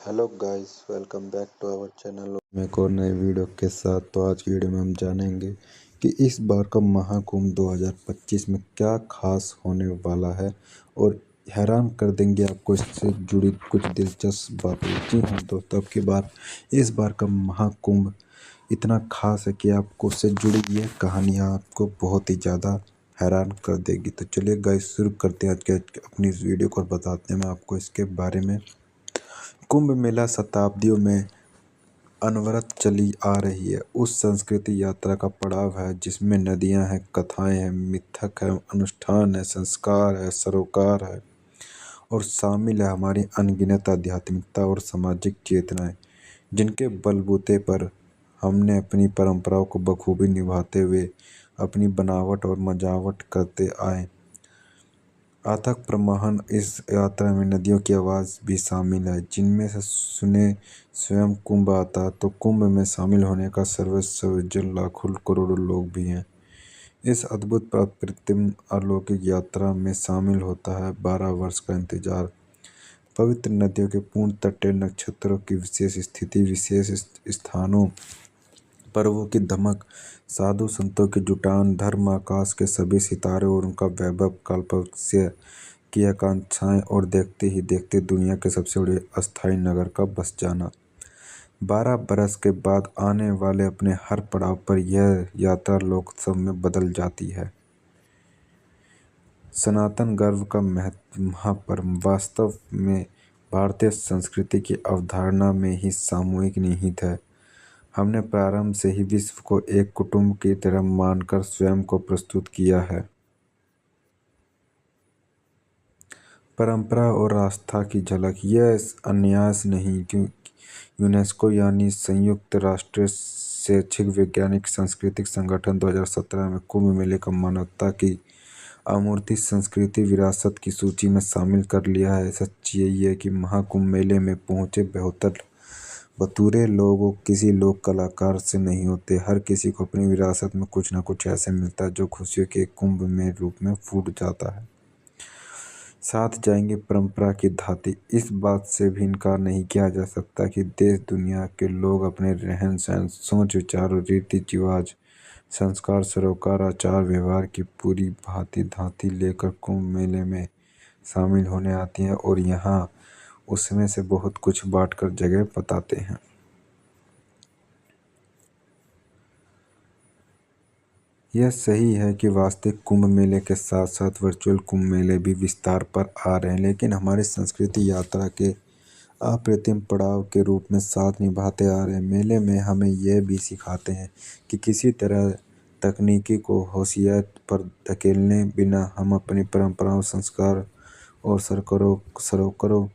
Hello guys, welcome back to our channel में एक और नए वीडियो के साथ। तो आज की वीडियो में हम जानेंगे कि इस बार का महाकुंभ 2025 में क्या खास होने वाला है और हैरान कर देंगे आपको इससे जुड़ी कुछ दिलचस्प बातें। जी हाँ दोस्तों, अब की बार इस बार का महाकुंभ इतना खास है कि आपको उससे जुड़ी ये कहानियाँ आपको बहुत ही ज़्यादा हैरान कर देगी। तो चलिए गाइस, शुरू करते हैं आज के अपनी इस वीडियो को और बताते हैं मैं आपको इसके बारे में। कुंभ मेला शताब्दियों में अनवरत चली आ रही है उस संस्कृति यात्रा का पड़ाव है जिसमें नदियां हैं, कथाएं हैं, मिथक है, अनुष्ठान है, संस्कार है, सरोकार है और शामिल है हमारी अनगिनत आध्यात्मिकता और सामाजिक चेतनाएं, जिनके बलबूते पर हमने अपनी परंपराओं को बखूबी निभाते हुए अपनी बनावट और मजावट करते आए। अथक प्रवाहन इस यात्रा में नदियों की आवाज़ भी शामिल है, जिनमें से सुने स्वयं कुंभ आता तो कुंभ में शामिल होने का सर्वसर्वजन लाखों करोड़ों लोग भी हैं। इस अद्भुत अप्रतिम अलौकिक यात्रा में शामिल होता है 12 वर्ष का इंतजार, पवित्र नदियों के पूर्ण तटीय नक्षत्रों की विशेष स्थिति, विशेष स्थानों, पर्वों की धमक, साधु संतों की जुटान, धर्म, आकाश के सभी सितारे और उनका वैभव, कल्पवृक्ष की आकांक्षाएं और देखते ही देखते दुनिया के सबसे बड़े अस्थायी नगर का बस जाना। 12 बरस के बाद आने वाले अपने हर पड़ाव पर यह यात्रा लोकोत्सव में बदल जाती है। सनातन गर्व का महापर्व वास्तव में भारतीय संस्कृति की अवधारणा में ही सामूहिक निहित है। हमने प्रारंभ से ही विश्व को एक कुटुंब की तरह मानकर स्वयं को प्रस्तुत किया है। परंपरा और आस्था की झलक, यह अन्यास नहीं क्योंकि यूनेस्को यानी संयुक्त राष्ट्र शैक्षिक वैज्ञानिक सांस्कृतिक संगठन 2017 में कुंभ मेले को मानवता की अमूर्त संस्कृति विरासत की सूची में शामिल कर लिया है। सच्ची यही है कि महाकुंभ मेले में पहुंचे बेहतर बतूरे लोगों किसी लोक कलाकार से नहीं होते। हर किसी को अपनी विरासत में कुछ न कुछ ऐसे मिलता है जो खुशियों के कुंभ में रूप में फूट जाता है। साथ जाएंगे परंपरा की धाती। इस बात से भी इनकार नहीं किया जा सकता कि देश दुनिया के लोग अपने रहन सहन, सोच विचार और रीति रिवाज, संस्कार, सरोकार, आचार व्यवहार की पूरी भांति धांति लेकर कुंभ मेले में शामिल होने आती हैं और यहाँ उसमें से बहुत कुछ बांटकर जगह बताते हैं। यह सही है कि वास्तविक कुंभ मेले के साथ साथ वर्चुअल कुंभ मेले भी विस्तार पर आ रहे हैं, लेकिन हमारी संस्कृति यात्रा के अप्रतिम पड़ाव के रूप में साथ निभाते आ रहे हैं। मेले में हमें यह भी सिखाते हैं कि किसी तरह तकनीकी को होशियार पर धकेलने बिना हम अपनी परंपराओं, संस्कार और सरोकारों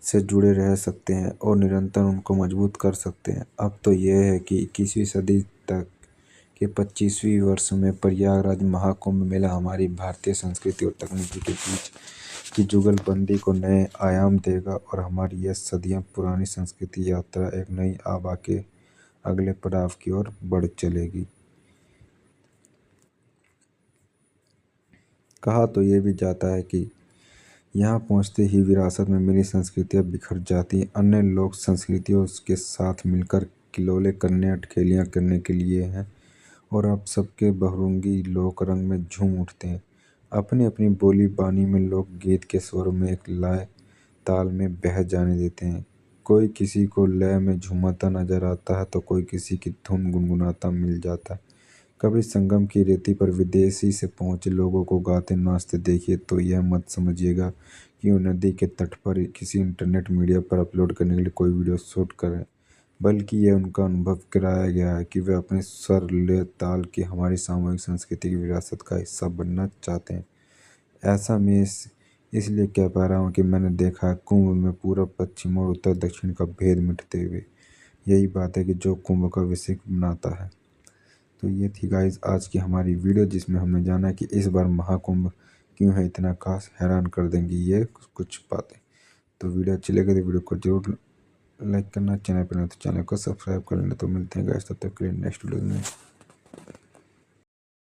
से जुड़े रह सकते हैं और निरंतर उनको मजबूत कर सकते हैं। अब तो यह है कि 21वीं सदी तक के 25वीं वर्ष में प्रयागराज महाकुंभ मेला हमारी भारतीय संस्कृति और तकनीकी के बीच की जुगलबंदी को नए आयाम देगा और हमारी यह सदियों पुरानी संस्कृति यात्रा एक नई आभा के अगले पड़ाव की ओर बढ़ चलेगी। कहा तो ये भी जाता है कि यहाँ पहुँचते ही विरासत में मिली संस्कृतियाँ बिखर जाती हैं। अन्य लोग संस्कृतियों के साथ मिलकर किलोले करने, अटखेलियाँ करने के लिए हैं और अब सबके बहुरंगी लोक रंग में झूम उठते हैं। अपनी अपनी बोली बानी में लोक गीत के स्वरों में एक लय ताल में बह जाने देते हैं। कोई किसी को लय में झूमता नजर आता है तो कोई किसी की धुन गुनगुनाता मिल जाता है। कभी संगम की रेती पर विदेशी से पहुंचे लोगों को गाते नाचते देखिए तो यह मत समझिएगा कि वो नदी के तट पर किसी इंटरनेट मीडिया पर अपलोड करने के लिए कोई वीडियो शूट कर रहे हैं, बल्कि यह उनका अनुभव कराया गया है कि वे अपने स्वर, लय, ताल की हमारी सामूहिक संस्कृति की विरासत का हिस्सा बनना चाहते हैं। ऐसा मैं इसलिए कह पा रहा हूँ कि मैंने देखा है कुंभ में पूर्व, पश्चिम और उत्तर दक्षिण का भेद मिटते हुए। यही बात है कि जो कुंभ का विषय बनाता है। तो ये थी गाइज आज की हमारी वीडियो, जिसमें हमने जाना कि इस बार महाकुंभ क्यों है इतना खास। हैरान कर देंगी ये कुछ बातें। तो वीडियो अच्छी लगे तो वीडियो को जरूर लाइक करना, चैनल पर नहीं तो चैनल को सब्सक्राइब कर लेना। तो मिलते हैं गाइस, तब तक के लिए नेक्स्ट वीडियो में।